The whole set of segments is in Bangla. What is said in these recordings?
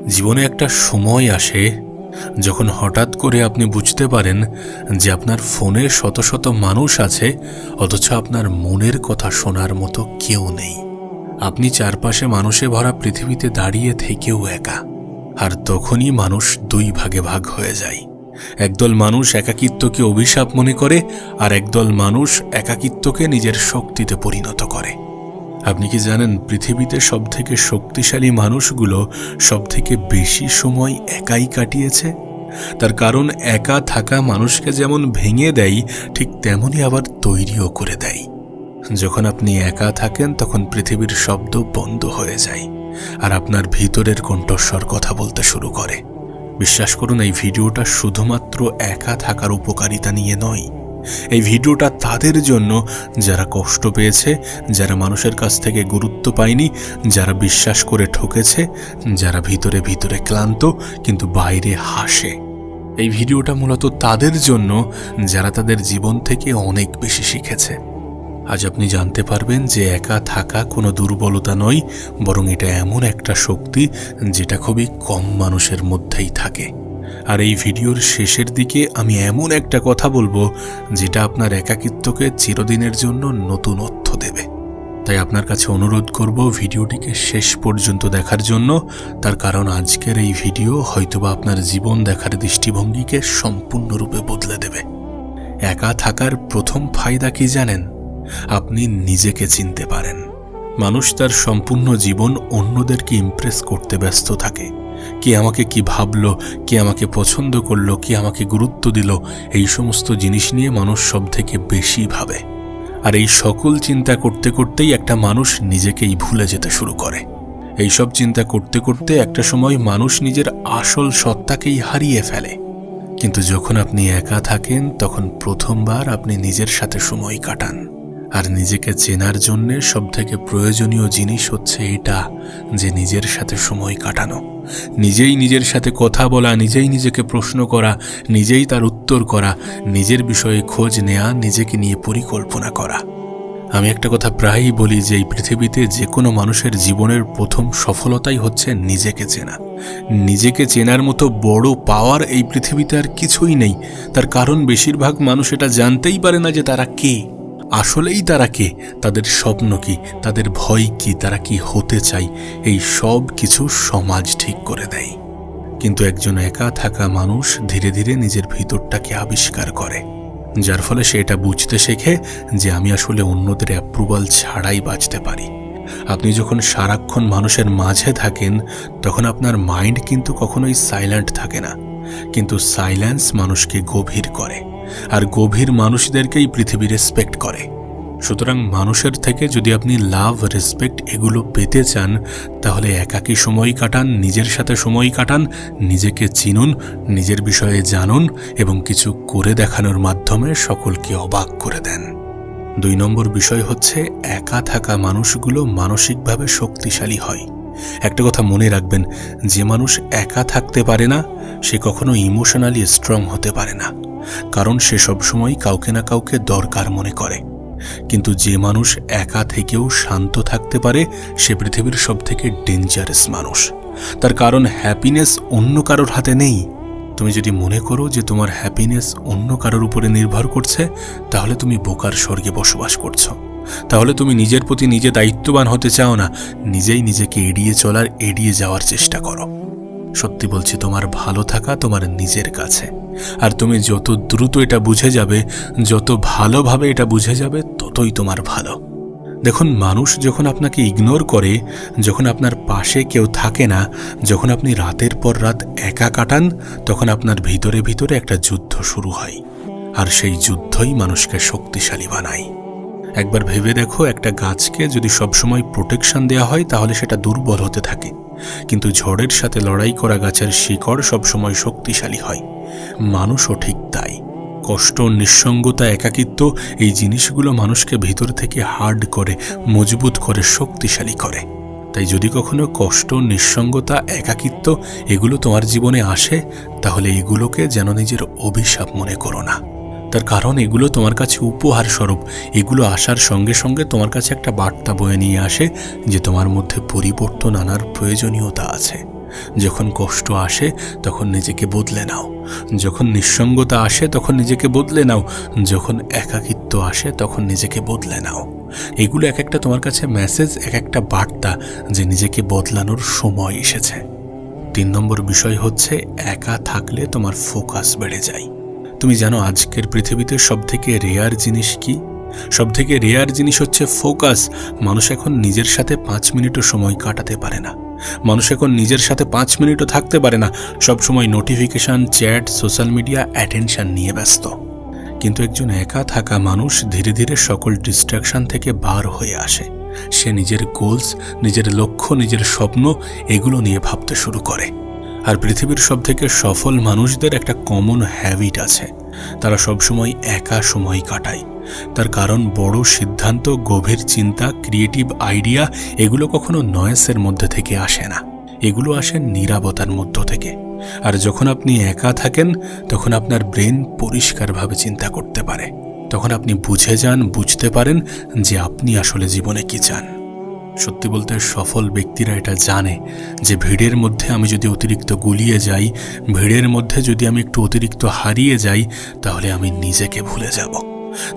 জীবনে একটা সময় আসে যখন হঠাৎ করে আপনি বুঝতে পারেন যে আপনার ফোনে শত শত মানুষ আছে, অথচ আপনার মনের কথা শোনার মতো কেউ নেই। আপনি চারপাশে মানুষে ভরা পৃথিবীতে দাঁড়িয়ে থেকেও একা। আর তখনই মানুষ দুই ভাগে ভাগ হয়ে যায়। একদল মানুষ একাকিত্বকে অভিশাপ মনে করে, আর একদল মানুষ একাকিত্বকে নিজের শক্তিতে পরিণত করে। আপনি কি জানেন, পৃথিবীতে সবথেকে শক্তিশালী মানুষগুলো সবথেকে বেশি সময় একাই কাটিয়েছে? তার কারণ একা থাকা মানুষকে যেমন ভেঙে দেয়, ঠিক তেমনই আবার তৈরিও করে দেয়। যখন আপনি একা থাকেন তখন পৃথিবীর শব্দ বন্ধ হয়ে যায়, আর আপনার ভিতরের কণ্ঠস্বর কথা বলতে শুরু করে। বিশ্বাস করুন, এই ভিডিওটা শুধুমাত্র একা থাকার উপকারিতা নিয়ে নয়। এই ভিডিওটা তাদের জন্য যারা কষ্ট পেয়েছে, যারা মানুষের কাছ থেকে গুরুত্ব পায়নি, যারা বিশ্বাস করে ঠকেছে, যারা ভিতরে ভিতরে ক্লান্ত কিন্তু বাইরে হাসে। এই ভিডিওটা মূলত তাদের জন্য যারা তাদের জীবন থেকে অনেক বেশি শিখেছে। আজ আপনি জানতে পারবেন যে একা থাকা কোনো দুর্বলতা নয়, বরং এটা এমন একটা শক্তি যেটা খুবই কম মানুষের মধ্যেই থাকে। আর এই ভিডিওর শেষের দিকে আমি এমন একটা কথা বলবো যেটা আপনার একাকিত্বকে চিরদিনের জন্য নতুন অর্থ দেবে। তাই আপনার কাছে অনুরোধ করব ভিডিওটিকে শেষ পর্যন্ত দেখার জন্য। তার কারণ আজকের এই ভিডিও হয়তোবা আপনার জীবন দেখার দৃষ্টিভঙ্গিকে সম্পূর্ণরূপে বদলে দেবে। একা থাকার প্রথম ফায়দা কি জানেন? আপনি নিজেকে চিনতে পারেন। মানুষ তার সম্পূর্ণ জীবন অন্যদেরকে ইমপ্রেস করতে ব্যস্ত থাকে। কে আমাকে কি ভাবলো, কে আমাকে পছন্দ করলো, কে আমাকে গুরুত্ব দিল, এই সমস্ত জিনিস নিয়ে মানুষ সব থেকে বেশি ভাবে। আর এই সকল চিন্তা করতে করতেই একটা মানুষ নিজেকেই ভুলে যেতে শুরু করে। এইসব চিন্তা করতে করতে একটা সময় মানুষ নিজের আসল সত্তাকেই হারিয়ে ফেলে। কিন্তু যখন আপনি একা থাকেন তখন প্রথমবার আপনি নিজের সাথে সময় কাটান। আর নিজেকে চেনার জন্যে সবথেকে প্রয়োজনীয় জিনিস হচ্ছে এটা, যে নিজের সাথে সময় কাটানো, নিজেই নিজের সাথে কথা বলা, নিজেই নিজেকে প্রশ্ন করা, নিজেই তার উত্তর করা, নিজের বিষয়ে খোঁজ নেয়া, নিজেকে নিয়ে পরিকল্পনা করা। আমি একটা কথা প্রায়ই বলি যে এই পৃথিবীতে যে কোনো মানুষের জীবনের প্রথম সফলতাই হচ্ছে নিজেকে চেনা। নিজেকে চেনার মতো বড় পাওয়ার এই পৃথিবীতে আর কিছুই নেই। তার কারণ বেশিরভাগ মানুষ এটা জানতেই পারে না যে তারা কে, আসলেই তারা কে, তাদের স্বপ্ন কি, তাদের ভয় কি, তারা কি হতে চায়, এই সব কিছু সমাজ ঠিক করে দেয়। কিন্তু একজন একা থাকা মানুষ ধীরে ধীরে নিজের ভিতরটাকে আবিষ্কার করে, যার ফলে সে এটা বুঝতে শেখে যে আমি আসলে অন্যদের অ্যাপ্রুভাল ছাড়াই বাঁচতে পারি। আপনি যখন সারাক্ষণ মানুষের মাঝে থাকেন তখন আপনার মাইন্ড কিন্তু কখনোই সাইলেন্ট থাকে না, কিন্তু সাইলেন্স মানুষকে গভীর করে, আর গভীর মানুষদেরকেই পৃথিবী রেসপেক্ট করে। সুতরাং মানুষের থেকে যদি আপনি লাভ, রেসপেক্ট এগুলো পেতে চান, তাহলে একাকী সময় কাটান, নিজের সাথে সময় কাটান, নিজেকে চিনুন, নিজের বিষয়ে জানুন এবং কিছু করে দেখানোর মাধ্যমে সকলকে অবাক করে দেন। 2 নম্বর বিষয় হচ্ছে একা থাকা মানুষগুলো মানসিকভাবে শক্তিশালী হয়। একটা কথা মনে রাখবেন, যে মানুষ একা থাকতে পারে না সে কখনো ইমোশনালি স্ট্রং হতে পারে না, কারণ সে সবসময় কাউকে না কাউকে দরকার মনে করে। কিন্তু যে মানুষ একা থেকেও শান্ত থাকতে পারে সে পৃথিবীর সবথেকে ডেঞ্জারাস মানুষ। তার কারণ হ্যাপিনেস অন্য কারোর হাতে নেই। তুমি যদি মনে করো যে তোমার হ্যাপিনেস অন্য কারোর উপরে নির্ভর করছে, তাহলে তুমি বোকার স্বর্গে বসবাস করছো। তাহলে তুমি নিজের প্রতি নিজে দায়িত্ববান হতে চাও না, নিজেই নিজেকে এড়িয়ে যাওয়ার চেষ্টা করো। সত্যি বলছি, তোমার ভালো থাকা তোমার নিজের কাছে। আর তুমি যত দ্রুত এটা বুঝে যাবে, যত ভালোভাবে এটা বুঝে যাবে, ততই তোমার ভালো। দেখুন, মানুষ যখন আপনাকে ইগনোর করে, যখন আপনার পাশে কেউ থাকে না, যখন আপনি রাতের পর রাত একা কাটান, তখন আপনার ভিতরে ভিতরে একটা যুদ্ধ শুরু হয়। আর সেই যুদ্ধই মানুষকে শক্তিশালী বানায়। একবার ভেবে দেখো, একটা গাছকে যদি সবসময় প্রোটেকশন দেওয়া হয় তাহলে সেটা দুর্বল হতে থাকে, কিন্তু ঝড়ের সাথে লড়াই করা গাছের শিকড় সবসময় শক্তিশালী হয়। মানুষও ঠিক তাই। কষ্ট, নিঃসঙ্গতা, একাকিত্ব এই জিনিসগুলো মানুষকে ভিতর থেকে হার্ড করে, মজবুত করে, শক্তিশালী করে। তাই যদি কখনো কষ্ট, নিঃসঙ্গতা, একাকিত্ব এগুলো তোমার জীবনে আসে, তাহলে এগুলোকে যেন নিজের অভিশাপ মনে করো না। তার কারণ এগুলো তোমার কাছে উপহার স্বরূপ। এগুলো আসার সঙ্গে সঙ্গে তোমার কাছে একটা বার্তা বয়ে নিয়ে আসে যে তোমার মধ্যে পরিবর্তন আনার প্রয়োজনীয়তা আছে। যখন কষ্ট আসে তখন নিজেকে বদলে নাও, যখন নিঃসঙ্গতা আসে তখন নিজেকে বদলে নাও, যখন একাকিত্ব আসে তখন নিজেকে বদলে নাও। এগুলো এক একটা তোমার কাছে মেসেজ, এক একটা বার্তা যে নিজেকে বদলানোর সময় এসেছে। 3 নম্বর বিষয় হচ্ছে একা থাকলে তোমার ফোকাস বেড়ে যায়। তুমি জানো আজকের পৃথিবীতে সবথেকে রেয়ার জিনিস কি? সবথেকে রেয়ার জিনিস হচ্ছে ফোকাস। মানুষ এখন নিজের সাথে 5 মিনিটও সময় কাটাতে পারে না। মানুষ এখন নিজের সাথে 5 মিনিটও থাকতে পারে না। সব সময় notification, chat, social media, attention নিয়ে ব্যস্ত। কিন্তু একজন একা থাকা মানুষ ধীরে ধীরে সকল ডিস্ট্রাকশন থেকে বার হয়ে আসে। সে নিজের গোলস, নিজের লক্ষ্য, নিজের স্বপ্ন এগুলো নিয়ে ভাবতে শুরু করে। আর পৃথিবীর সবথেকে সফল মানুষদের একটা কমন হ্যাবিট আছে, তারা সবসময় একা সময় কাটায়। তার কারণ বড় সিদ্ধান্ত, গভীর চিন্তা, ক্রিয়েটিভ আইডিয়া এগুলো কখনো নয়েসের মধ্যে থেকে আসে না, এগুলো আসে নীরবতার মধ্য থেকে। আর যখন আপনি একা থাকেন তখন আপনার ব্রেন পরিষ্কারভাবে চিন্তা করতে পারে। তখন আপনি বুঝতে পারেন যে আপনি আসলে জীবনে কি চান। সত্যি বলতে সফল ব্যক্তিরা এটা জানে যে ভিড়ের মধ্যে আমি যদি অতিরিক্ত গুলিয়ে যাই, ভিড়ের মধ্যে যদি আমি একটু অতিরিক্ত হারিয়ে যাই, তাহলে আমি নিজেকে ভুলে যাব।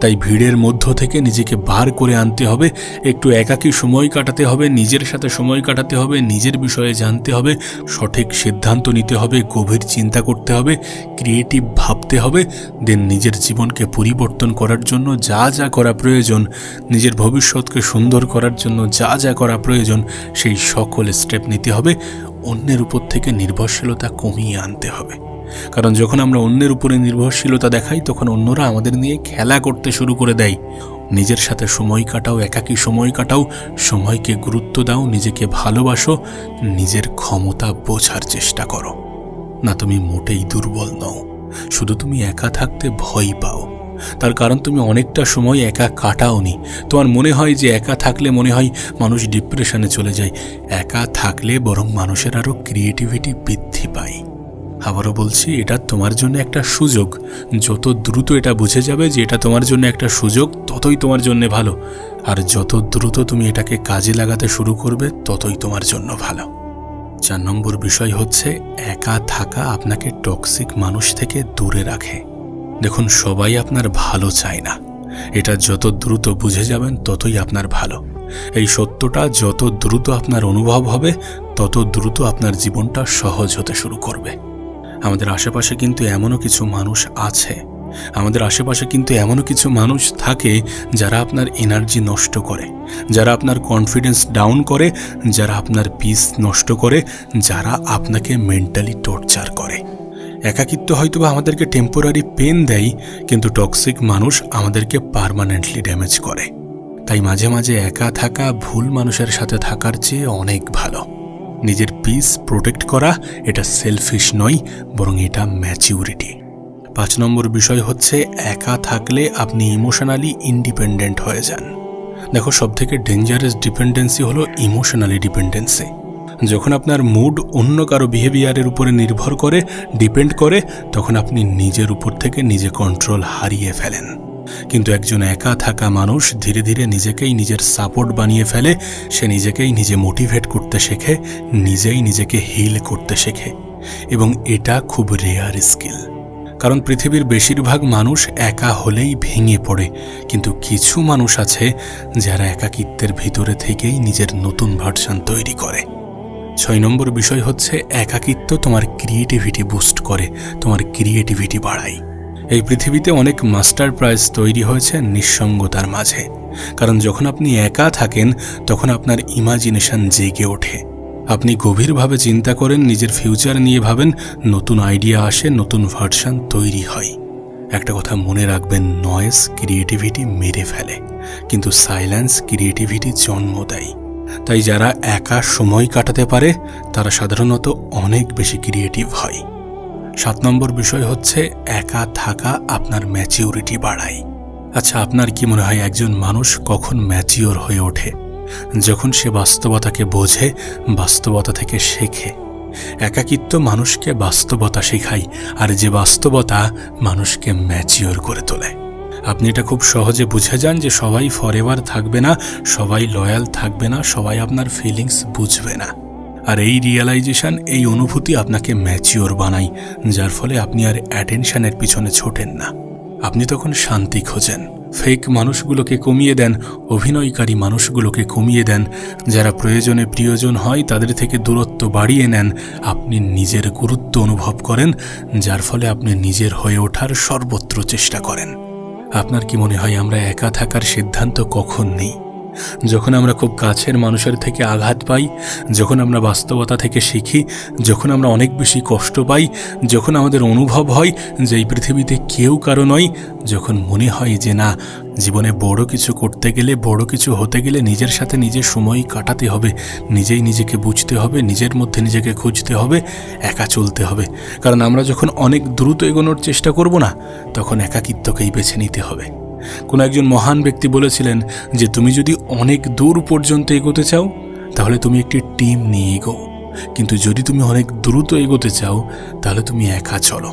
তাই ভিড়ের মধ্য থেকে নিজেকে বার করে আনতে হবে, একটু একাকী সময় কাটাতে হবে, নিজের সাথে সময় কাটাতে হবে, নিজের বিষয়ে জানতে হবে, সঠিক সিদ্ধান্ত নিতে হবে, গভীর চিন্তা করতে হবে, ক্রিয়েটিভ ভাবতে হবে। দেন নিজের জীবনকে পরিবর্তন করার জন্য যা যা করা প্রয়োজন, নিজের ভবিষ্যৎকে সুন্দর করার জন্য যা যা করা প্রয়োজন, সেই সকল স্টেপ নিতে হবে। অন্যের উপর থেকে নির্ভরশীলতা কমিয়ে আনতে হবে। কারণ যখন আমরা অন্যের উপরে নির্ভরশীলতা দেখাই তখন অন্যরা আমাদের নিয়ে খেলা করতে শুরু করে দেয়। নিজের সাথে সময় কাটাও, একাকী সময় কাটাও, সময়কে গুরুত্ব দাও, নিজেকে ভালোবাসো, নিজের ক্ষমতা বোঝার চেষ্টা করো। না, তুমি মোটেই দুর্বল নও, শুধু তুমি একা থাকতে ভয় পাও। তার কারণ তুমি অনেকটা সময় একা কাটাওনি। তোমার মনে হয় যে একা থাকলে মনে হয় মানুষ ডিপ্রেশনে চলে যায়। একা থাকলে বরং মানুষের আরও ক্রিয়েটিভিটি বৃদ্ধি পায়। আবারও বলছি, এটা তোমার জন্য একটা সুযোগ। যত দ্রুত এটা বুঝে যাবে যে এটা তোমার জন্য একটা সুযোগ, ততই তোমার জন্য ভালো। আর যত দ্রুত তুমি এটাকে কাজে লাগাতে শুরু করবে, ততই তোমার জন্য ভালো। 4 নম্বর বিষয় হচ্ছে একা থাকা আপনাকে টক্সিক মানুষ থেকে দূরে রাখে। দেখুন, সবাই আপনার ভালো চায় না। এটা যত দ্রুত বুঝে যাবেন ততই আপনার ভালো। এই সত্যটা যত দ্রুত আপনার অনুভব হবে, তত দ্রুত আপনার জীবনটা সহজ হতে শুরু করবে। আমাদের আশেপাশে কিন্তু এমনও কিছু মানুষ আছে, আমাদের আশেপাশে কিন্তু এমনও কিছু মানুষ থাকে যারা আপনার এনার্জি নষ্ট করে, যারা আপনার কনফিডেন্স ডাউন করে, যারা আপনার পিস নষ্ট করে, যারা আপনাকে মেন্টালি টর্চার করে। একাকিত্ব হয়তোবা আমাদেরকে টেম্পোরারি পেন দেয়, কিন্তু টক্সিক মানুষ আমাদেরকে পার্মানেন্টলি ড্যামেজ করে। তাই মাঝে মাঝে একা থাকা ভুল মানুষের সাথে থাকার চেয়ে অনেক ভালো। নিজের পিস প্রোটেক্ট করা এটা সেলফিশ নয়, বরং এটা ম্যাচিউরিটি। 5 নম্বর বিষয় হচ্ছে একা থাকলে আপনি ইমোশনালি ইন্ডিপেন্ডেন্ট হয়ে যান। দেখো, সবথেকে ডেঞ্জারাস ডিপেন্ডেন্সি হলো ইমোশনালি ডিপেন্ডেন্সি। যখন আপনার মুড অন্য কারো বিহেভিয়ারের উপরে নির্ভর করে, ডিপেন্ড করে, তখন আপনি নিজের উপর থেকে নিজে কন্ট্রোল হারিয়ে ফেলেন। কিন্তু একজন একা থাকা মানুষ ধীরে ধীরে নিজেকেই নিজের সাপোর্ট বানিয়ে ফেলে। সে নিজেকেই নিজে মোটিভেট করতে শেখে, নিজেই নিজেকে হিল করতে শেখে। এবং এটা খুব রেয়ার স্কিল। কারণ পৃথিবীর বেশিরভাগ মানুষ একা হলেই ভেঙে পড়ে, কিন্তু কিছু মানুষ আছে যারা একাকিত্বের ভিতরে থেকেই নিজের নতুন ভার্সন তৈরি করে। 6 নম্বর বিষয় হচ্ছে একাকিত্ব তোমার ক্রিয়েটিভিটি বুস্ট করে, তোমার ক্রিয়েটিভিটি বাড়ায়। এই পৃথিবীতে অনেক মাস্টার প্রাইজ তৈরি হয়েছে নিঃসঙ্গতার মাঝে। কারণ যখন আপনি একা থাকেন তখন আপনার ইমাজিনেশন জেগে ওঠে। আপনি গভীরভাবে চিন্তা করেন, নিজের ফিউচার নিয়ে ভাবেন, নতুন আইডিয়া আসে, নতুন ভার্সন তৈরি হয়। একটা কথা মনে রাখবেন, নয়েজ ক্রিয়েটিভিটি মেরে ফেলে, কিন্তু সাইলেন্স ক্রিয়েটিভিটি জন্ম দেয়। তাই যারা একা সময় কাটাতে পারে তারা সাধারণত অনেক বেশি ক্রিয়েটিভ হয়। 7 নম্বর বিষয় হচ্ছে একা থাকা আপনার ম্যাচিউরিটি বাড়ায়। আচ্ছা, আপনার কি মনে হয় একজন মানুষ কখন ম্যাচিওর হয়ে ওঠে? যখন সে বাস্তবতাকে বোঝে, বাস্তবতা থেকে শেখে। একাকিত্ব মানুষকে বাস্তবতা শেখায়, আর যে বাস্তবতা মানুষকে ম্যাচিওর করে তোলে। আপনি এটা খুব সহজে বুঝে যান যে সবাই ফরএভার থাকবে না, সবাই লয়াল থাকবে না, সবাই আপনার ফিলিংস বুঝবে না। আর এই রিয়েলাইজেশন, এই অনুভূতি আপনাকে ম্যাচিওর বানায়, যার ফলে আপনি আর অ্যাটেনশনের পিছনে ছোটেন না। আপনি তখন শান্তি খোঁজেন, ফেক মানুষগুলোকে কমিয়ে দেন, অভিনয়কারী মানুষগুলোকে কমিয়ে দেন, যারা প্রয়োজনে প্রিয়জন হয় তাদের থেকে দূরত্ব বাড়িয়ে নেন। আপনি নিজের গুরুত্ব অনুভব করেন, যার ফলে আপনি নিজের হয়ে ওঠার সর্বত্র চেষ্টা করেন। আপনার কি মনে হয় আমরা একা থাকার সিদ্ধান্ত কখন নিই? যখন আমরা খুব কাছের মানুষের থেকে আঘাত পাই, যখন আমরা বাস্তবতা থেকে শিখি, যখন আমরা অনেক বেশি কষ্ট পাই, যখন আমাদের অনুভব হয় যে এই পৃথিবীতে কেউ কারো নয়, যখন মনে হয় যে না, জীবনে বড় কিছু করতে গেলে, বড় কিছু হতে গেলে নিজের সাথে নিজের সময় কাটাতে হবে, নিজেই নিজেকে বুঝতে হবে, নিজের মধ্যে নিজেকে খুঁজতে হবে, একা চলতে হবে। কারণ আমরা যখন অনেক দ্রুত এগোনোর চেষ্টা করব না, তখন একাকিত্বকেই বেছে নিতে হবে। কোনো একজন মহান ব্যক্তি বলেছিলেন যে তুমি যদি অনেক দূর পর্যন্ত এগোতে চাও তাহলে তুমি একটি টিম নিয়ে এগো, কিন্তু যদি তুমি অনেক দ্রুত এগোতে চাও তাহলে তুমি একা চলো।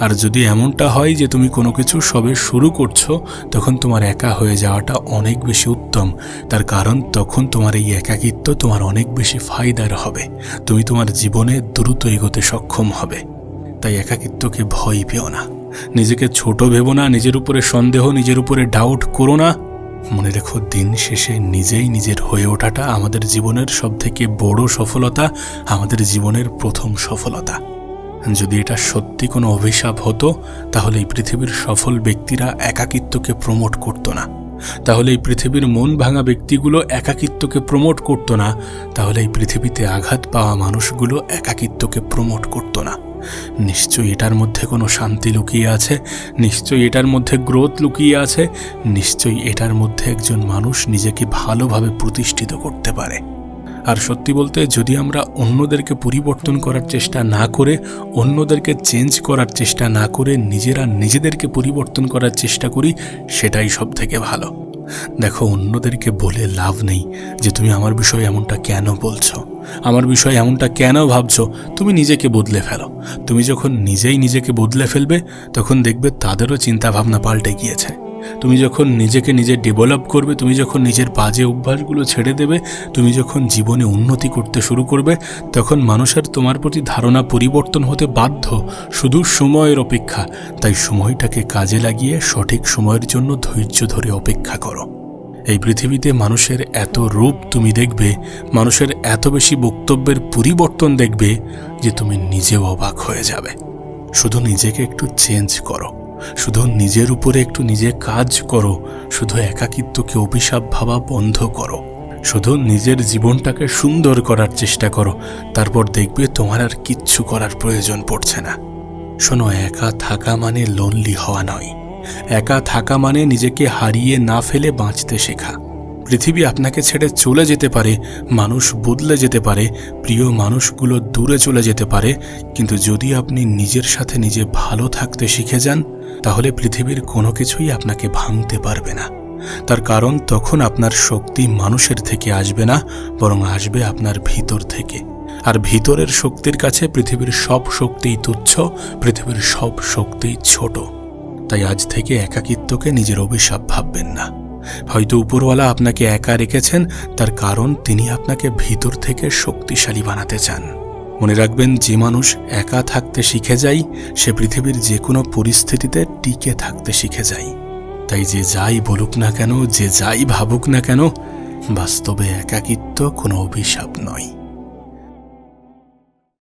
আর যদি এমনটা হয় যে তুমি কোনো কিছু সবে শুরু করছো, তখন তোমার একা হয়ে যাওয়াটা অনেক বেশি উত্তম। তার কারণ তখন তোমার এই একাকিত্ব তোমার অনেক বেশি ফায়দার হবে, তুমি তোমার জীবনে দ্রুত এগোতে সক্ষম হবে। তাই একাকিত্বকে ভয় পেও না, নিজেকে ছোট ভেবো না, নিজের উপরে সন্দেহ, নিজের উপরে ডাউট করো না। মনে রেখো, দিন শেষে নিজেই নিজের হয়ে ওঠাটা আমাদের জীবনের সবথেকে বড় সফলতা, আমাদের জীবনের প্রথম সফলতা। যদি এটা সত্যি কোনো অভিশাপ হতো তাহলে এই পৃথিবীর সফল ব্যক্তিরা একাকিত্বকে প্রমোট করতো না, তাহলে এই পৃথিবীর মন ভাঙা ব্যক্তিগুলো একাকিত্বকে প্রমোট করতো না, তাহলে এই পৃথিবীতে আঘাত পাওয়া মানুষগুলো একাকিত্বকে প্রমোট করতো না। নিশ্চয়ই এটার মধ্যে কোনো শান্তি লুকিয়ে আছে, নিশ্চয়ই এটার মধ্যে গ্রোথ লুকিয়ে আছে, নিশ্চয়ই এটার মধ্যে একজন মানুষ নিজেকে ভালোভাবে প্রতিষ্ঠিত করতে পারে। আর সত্যি বলতে, যদি আমরা অন্যদেরকে পরিবর্তন করার চেষ্টা না করে, অন্যদেরকে চেঞ্জ করার চেষ্টা না করে নিজেরা নিজেদেরকে পরিবর্তন করার চেষ্টা করি, সেটাই সব থেকে ভালো। দেখো, অন্যদেরকে বলে লাভ নেই যে তুমি আমার বিষয়ে এমনটা কেন বলছো, আমার বিষয়ে এমনটা কেন ভাবছো। তুমি নিজেকে বদলে ফেলো। তুমি যখন নিজেই নিজেকে বদলে ফেলবে তখন দেখবে তাদেরও চিন্তাভাবনা পাল্টে গিয়েছে। তুমি যখন নিজেকে নিজে ডেভেলপ করবে, তুমি যখন নিজের বাজে অভ্যাসগুলো ছেড়ে দেবে, তুমি যখন জীবনে উন্নতি করতে শুরু করবে, তখন মানুষের তোমার প্রতি ধারণা পরিবর্তন হতে বাধ্য, শুধু সময়ের অপেক্ষা। তাই সময়টাকে কাজে লাগিয়ে সঠিক সময়ের জন্য ধৈর্য ধরে অপেক্ষা করো। এই পৃথিবীতে মানুষের এত রূপ তুমি দেখবে, মানুষের এত বেশি বক্তব্যের পরিবর্তন দেখবে যে তুমি নিজেও অবাক হয়ে যাবে। শুধু নিজেকে একটু চেঞ্জ করো, শুধু নিজের উপরে একটু নিজে কাজ করো, শুধু একাকিত্বকে অভিশাপ ভাবা বন্ধ করো, শুধু নিজের জীবনটাকে সুন্দর করার চেষ্টা করো। তারপর দেখবে তোমার আর কিচ্ছু করার প্রয়োজন পড়ছে না। শোনো, একা থাকা মানে লোনলি হওয়া নয়, একা থাকা মানে নিজেকে হারিয়ে না ফেলে বাঁচতে শেখা। পৃথিবী আপনাকে ছেড়ে চলে যেতে পারে, মানুষ বদলে যেতে পারে, প্রিয় মানুষগুলো দূরে চলে যেতে পারে, কিন্তু যদি আপনি নিজের সাথে নিজে ভালো থাকতে শিখে যান তাহলে পৃথিবীর কোনো কিছুই আপনাকে ভাঙতে পারবে না। তার কারণ তখন আপনার শক্তি মানুষের থেকে আসবে না, বরং আসবে আপনার ভিতর থেকে। আর ভিতরের শক্তির কাছে পৃথিবীর সব শক্তিই তুচ্ছ, পৃথিবীর সব শক্তিই ছোট। তাই আজ থেকে একাকিত্বকে নিজের অভিশাপ ভাববেন না। হয়তো উপরওয়ালা আপনাকে একা রেখেছেন, তার কারণ তিনি আপনাকে ভিতর থেকে শক্তিশালী বানাতে চান। মনে রাখবেন, যে মানুষ একা থাকতে শিখে যায় সে পৃথিবীর যে কোনো পরিস্থিতিতে টিকে থাকতে শিখে যায়। তাই যে যাই বলুক না কেন, যে যাই ভাবুক না কেন, বাস্তবে একাকিত্ব কোনো অভিশাপ নয়।